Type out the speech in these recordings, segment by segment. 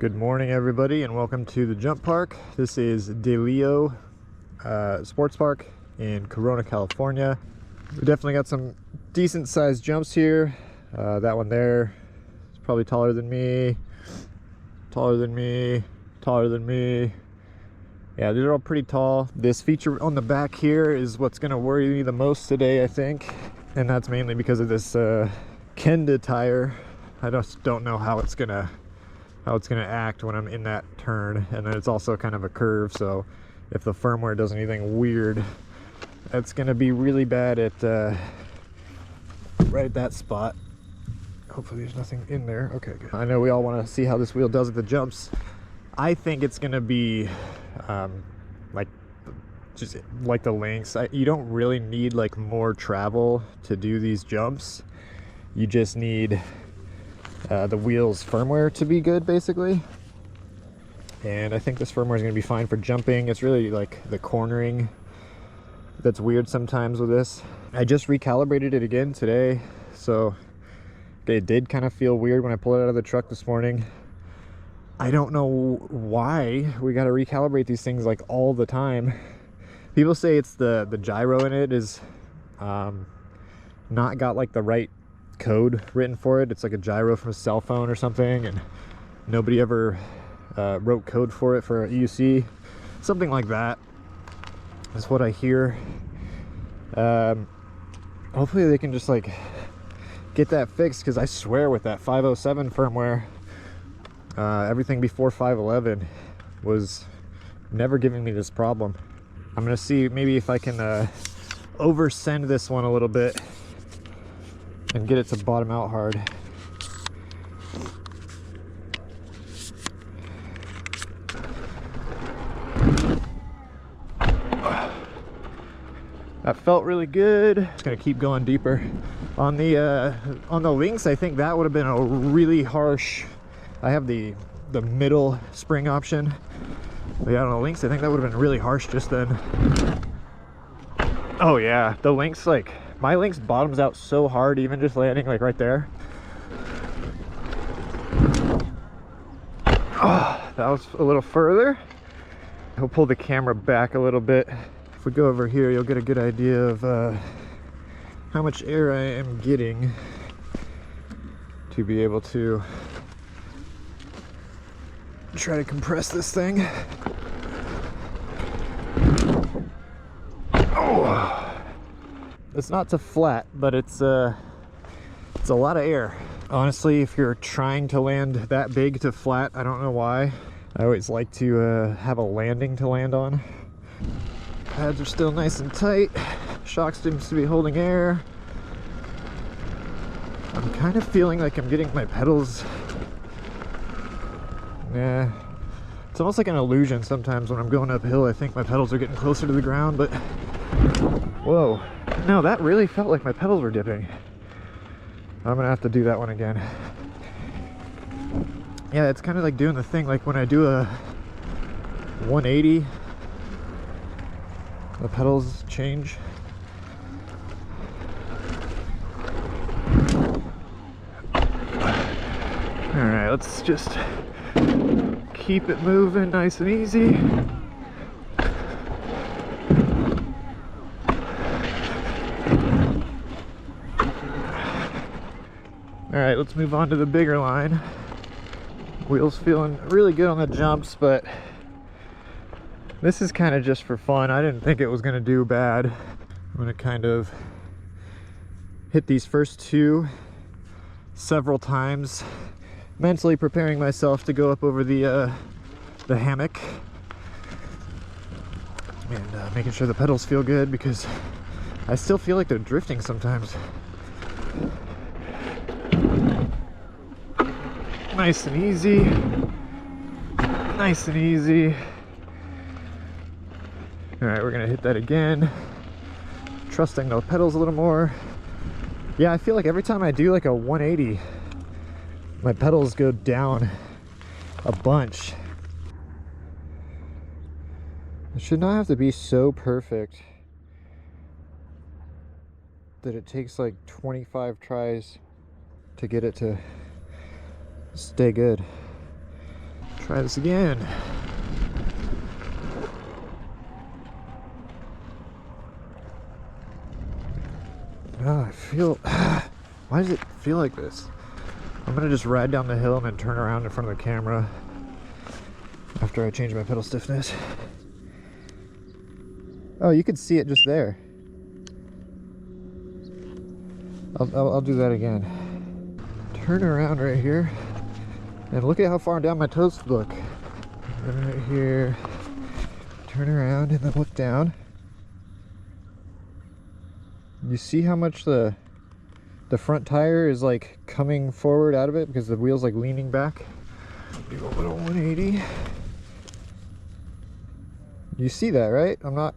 Good morning, everybody, and welcome to the jump park. This is DeLeo Sports Park in Corona, California. We definitely got some decent sized jumps here. That one there is probably taller than me, taller than me, taller than me. Yeah, these are all pretty tall. This feature on the back here is what's going to worry me the most today, I think, and that's mainly because of this Kenda tire. I just don't know how it's gonna act when I'm in that turn, and then it's also kind of a curve, so if the firmware does anything weird, that's gonna be really bad at right at that spot. Hopefully there's nothing in there. Okay, good. I know we all want to see how this wheel does at the jumps. I think it's gonna be just like the Lynx. You don't really need like more travel to do these jumps. You just need the wheel's firmware to be good, basically. And I think this firmware is going to be fine for jumping. It's really like the cornering that's weird sometimes with this. I just recalibrated it again today, so it did kind of feel weird when I pulled it out of the truck this morning. I don't know why we got to recalibrate these things like all the time. People say it's the gyro in it is not got like the right code written for it. It's like a gyro from a cell phone or something, and nobody ever wrote code for it for EUC, something like that. That's what I hear. Hopefully they can just like get that fixed, because I swear with that 507 firmware, everything before 511 was never giving me this problem. I'm gonna see maybe if I can oversend this one a little bit and get it to bottom out hard. That felt really good. Just gonna keep going deeper. On the Lynx, I think that would have been a really harsh. I have the middle spring option. But yeah, on the Lynx, I think that would have been really harsh just then. Oh yeah, the Lynx, like, my Lynx bottoms out so hard, even just landing like right there. Oh, that was a little further. I'll pull the camera back a little bit. If we go over here, you'll get a good idea of how much air I am getting to be able to try to compress this thing. Oh, it's not to flat, but it's a lot of air. Honestly, if you're trying to land that big to flat, I don't know why. I always like to have a landing to land on. Pads are still nice and tight. Shock seems to be holding air. I'm kind of feeling like I'm getting my pedals. Yeah, it's almost like an illusion sometimes when I'm going uphill. I think my pedals are getting closer to the ground, but whoa, no, that really felt like my pedals were dipping. I'm gonna have to do that one again. Yeah, it's kind of like doing the thing like when I do a 180, the pedals change. All right, let's just keep it moving nice and easy. All right, let's move on to the bigger line. Wheels feeling really good on the jumps, but this is kind of just for fun. I didn't think it was gonna do bad. I'm gonna kind of hit these first two several times, mentally preparing myself to go up over the hammock, and making sure the pedals feel good, because I still feel like they're drifting sometimes. Nice and easy, nice and easy. All right, we're gonna hit that again, trusting the pedals a little more. Yeah, I feel like every time I do like a 180, my pedals go down a bunch. It should not have to be so perfect that it takes like 25 tries to get it to stay good. Try this again. Oh, I feel... Why does it feel like this? I'm gonna just ride down the hill and then turn around in front of the camera after I change my pedal stiffness. Oh, you could see it just there. I'll do that again. Turn around right here and look at how far down my toes look. And right here, turn around and then look down. You see how much the front tire is like coming forward out of it because the wheel's like leaning back. Do a little 180. You see that, right? I'm not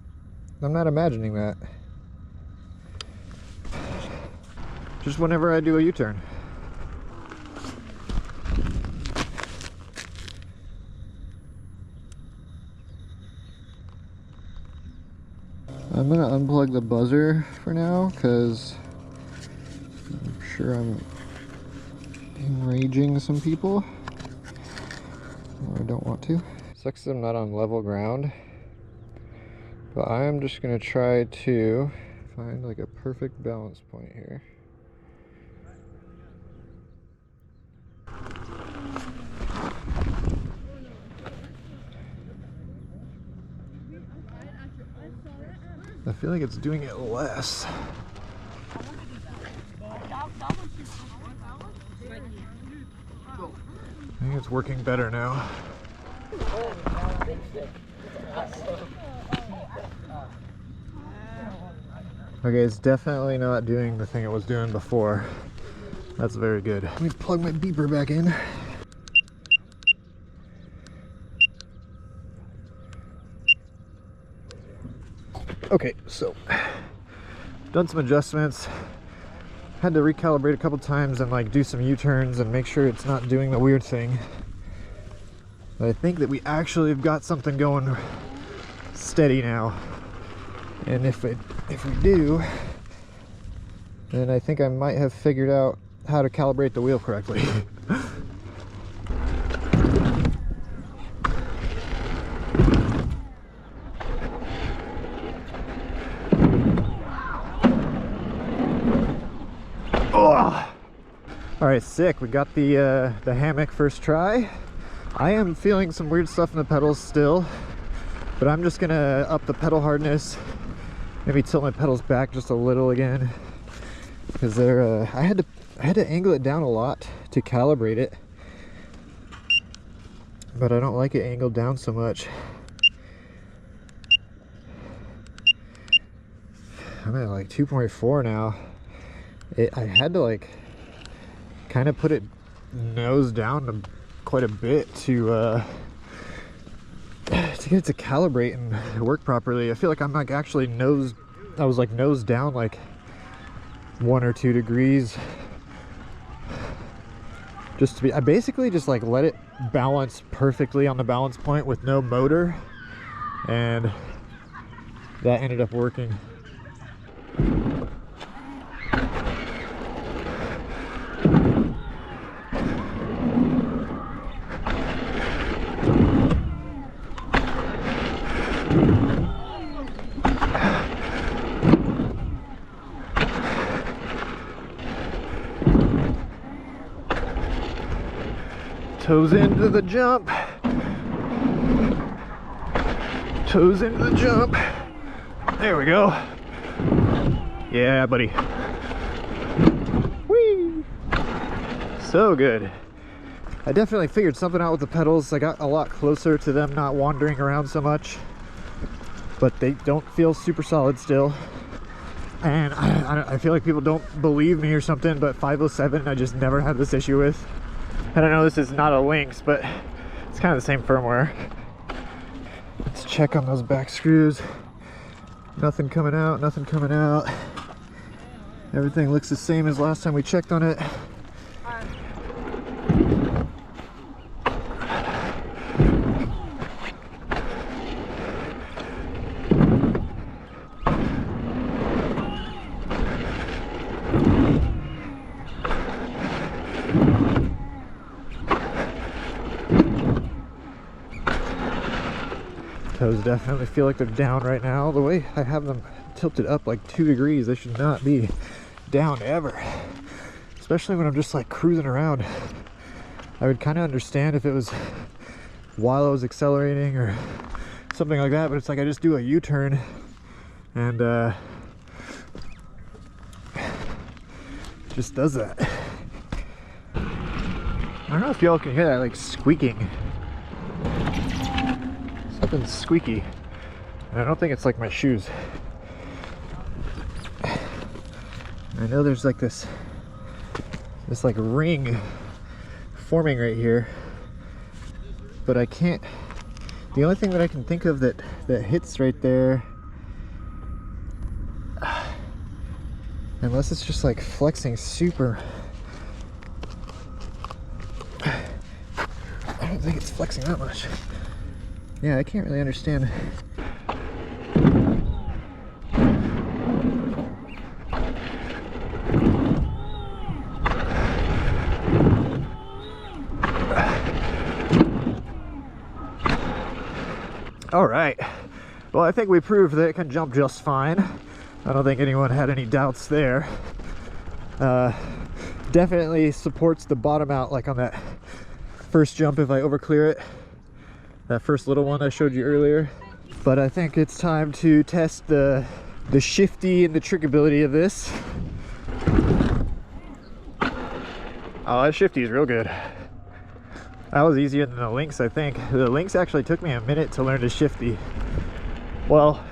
imagining that. Just whenever I do a U-turn. I'm gonna unplug the buzzer for now because I'm sure I'm enraging some people. Or I don't want to. Sucks that I'm not on level ground. But I am just gonna try to find like a perfect balance point here. I feel like it's doing it less. I think it's working better now. Okay, it's definitely not doing the thing it was doing before. That's very good. Let me plug my beeper back in. Okay, so done some adjustments. Had to recalibrate a couple times and like do some U-turns and make sure it's not doing the weird thing. But I think that we actually have got something going steady now. And if we do, then I think I might have figured out how to calibrate the wheel correctly. All right, sick. We got the hammock first try. I am feeling some weird stuff in the pedals still, but I'm just gonna up the pedal hardness, maybe tilt my pedals back just a little again, because they're I had to angle it down a lot to calibrate it, but I don't like it angled down so much. I'm at like 2.4 now. I had to like kind of put it nose down quite a bit to get it to calibrate and work properly. I feel like I'm like actually nose down like 1 or 2 degrees just to be, I basically just like let it balance perfectly on the balance point with no motor, and that ended up working. Toes into the jump. Toes into the jump. There we go. Yeah, buddy. Whee! So good. I definitely figured something out with the pedals. I got a lot closer to them not wandering around so much, but they don't feel super solid still. And I feel like people don't believe me or something, but 507 I just never had this issue with. I don't know, this is not a Lynx, but it's kind of the same firmware. Let's check on those back screws. Nothing coming out, nothing coming out. Everything looks the same as last time we checked on it. Toes definitely feel like they're down right now. The way I have them tilted up like 2 degrees, they should not be down ever. Especially when I'm just like cruising around. I would kind of understand if it was while I was accelerating or something like that, but it's like I just do a U-turn and just does that. I don't know if y'all can hear that, like squeaking. Something's squeaky. And I don't think it's like my shoes. I know there's like this like ring forming right here, but I can't. The only thing that I can think of that hits right there, unless it's just like flexing super. I don't think it's flexing that much. Yeah, I can't really understand. All right, well, I think we proved that it can jump just fine. I don't think anyone had any doubts there. Definitely supports the bottom out, like on that first jump if I overclear it. That first little one I showed you earlier. But I think it's time to test the shifty and the trickability of this. Oh, that shifty is real good. That was easier than the Lynx, I think. The Lynx actually took me a minute to learn to shifty. Well,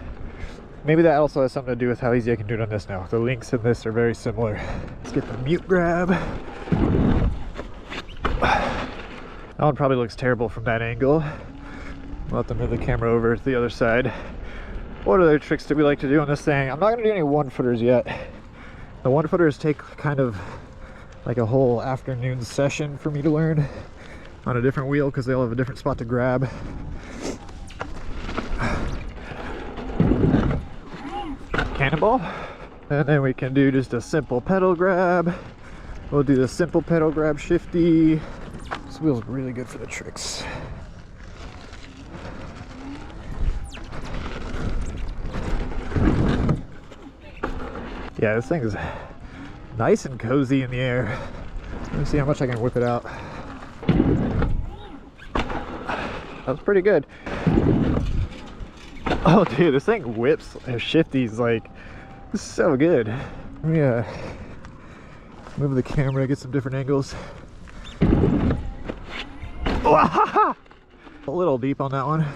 maybe that also has something to do with how easy I can do it on this now. The Lynx and this are very similar. Let's get the mute grab. That one probably looks terrible from that angle. I'll have to move the camera over to the other side. What other tricks do we like to do on this thing? I'm not going to do any 1-footers yet. The 1-footers take kind of like a whole afternoon session for me to learn on a different wheel because they all have a different spot to grab. Cannonball. And then we can do just a simple pedal grab. We'll do the simple pedal grab shifty. This wheel's really good for the tricks. Yeah, this thing is nice and cozy in the air. Let me see how much I can whip it out. That was pretty good. Oh dude, this thing whips shifties like so good. Let me move the camera, get some different angles. A little deep on that one.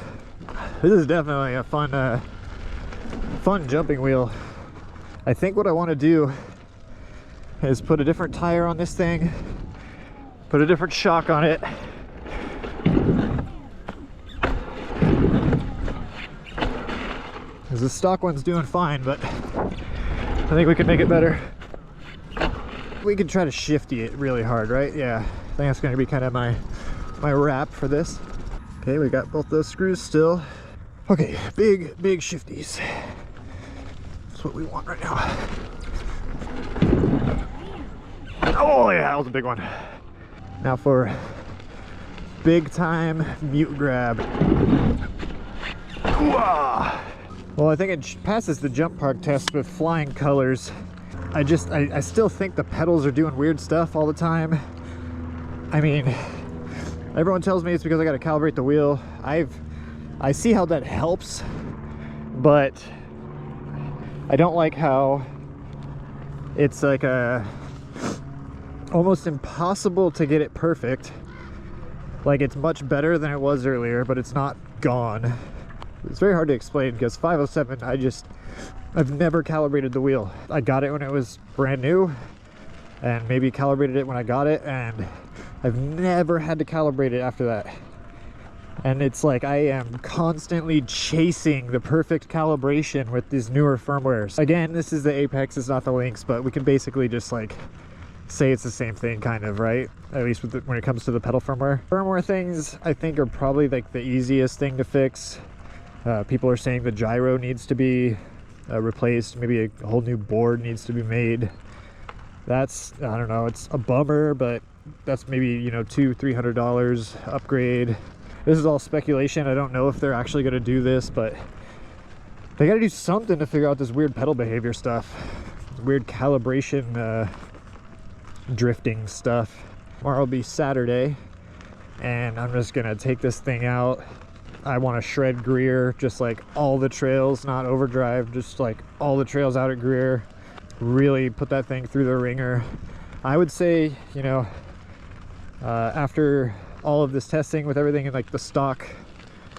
This is definitely a fun jumping wheel. I think what I want to do is put a different tire on this thing, put a different shock on it. Because the stock one's doing fine, but I think we can make it better. We can try to shifty it really hard, right? Yeah, I think that's going to be kind of my wrap for this. Okay, we got both those screws still. Okay, big shifties. That's what we want right now. Oh yeah, that was a big one. Now for big time mute grab. Ooh-ah. Well, I think it passes the jump park test with flying colors. I still think the pedals are doing weird stuff all the time. I mean, everyone tells me it's because I got to calibrate the wheel. I see how that helps, but I don't like how it's like almost impossible to get it perfect. Like, it's much better than it was earlier, but it's not gone. It's very hard to explain because 507, I've never calibrated the wheel. I got it when it was brand new and maybe calibrated it when I got it, and I've never had to calibrate it after that. And it's like I am constantly chasing the perfect calibration with these newer firmwares. Again, this is the Apex, it's not the Lynx, but we can basically just like say it's the same thing kind of, right? At least with when it comes to the pedal firmware. Firmware things I think are probably like the easiest thing to fix. People are saying the gyro needs to be replaced, maybe a whole new board needs to be made. That's, I don't know, it's a bummer, but that's maybe, you know, $200–300 upgrade. This is all speculation. I don't know if they're actually going to do this, but they got to do something to figure out this weird pedal behavior stuff. Weird calibration drifting stuff. Tomorrow will be Saturday, and I'm just going to take this thing out. I want to shred Greer, just like all the trails, not overdrive, just like all the trails out at Greer. Really put that thing through the ringer. I would say, you know, after all of this testing with everything in like the stock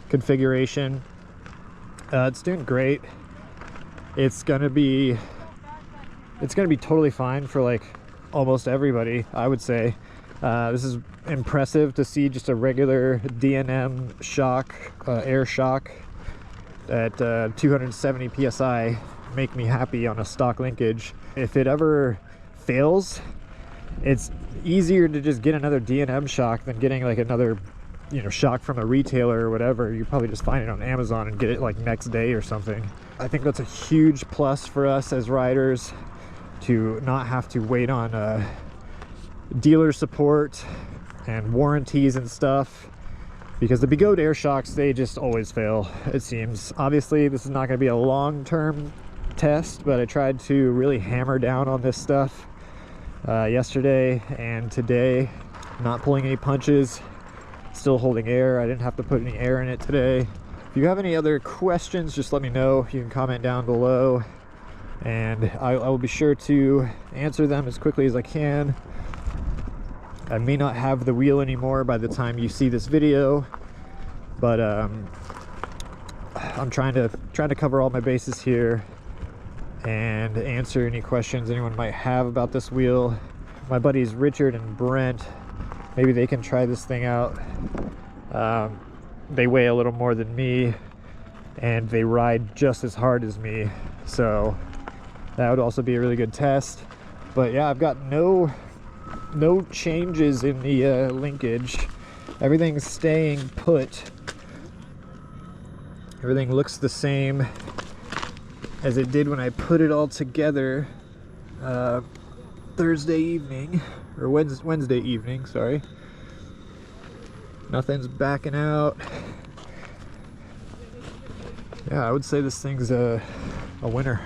configuration, it's doing great. It's gonna be totally fine for like almost everybody, I would say. This is impressive to see just a regular D&M shock, air shock at 270 psi make me happy on a stock linkage. If it ever fails, it's easier to just get another D&M shock than getting like another, you know, shock from a retailer or whatever. You probably just find it on Amazon and get it like next day or something. I think that's a huge plus for us as riders, to not have to wait on dealer support and warranties and stuff, because the Bigot air shocks, they just always fail, it seems. Obviously this is not going to be a long-term test, but I tried to really hammer down on this stuff yesterday and today. Not pulling any punches, still holding air. I didn't have to put any air in it today. If you have any other questions, just let me know. You can comment down below, and I will be sure to answer them as quickly as I can. I may not have the wheel anymore by the time you see this video, but I'm trying to cover all my bases here and answer any questions anyone might have about this wheel. My buddies Richard and Brent, maybe they can try this thing out. They weigh a little more than me, and they ride just as hard as me, so that would also be a really good test. But yeah, I've got no changes in the linkage. Everything's staying put. Everything looks the same as it did when I put it all together Thursday evening, or Wednesday evening, sorry. Nothing's backing out. Yeah, I would say this thing's a winner.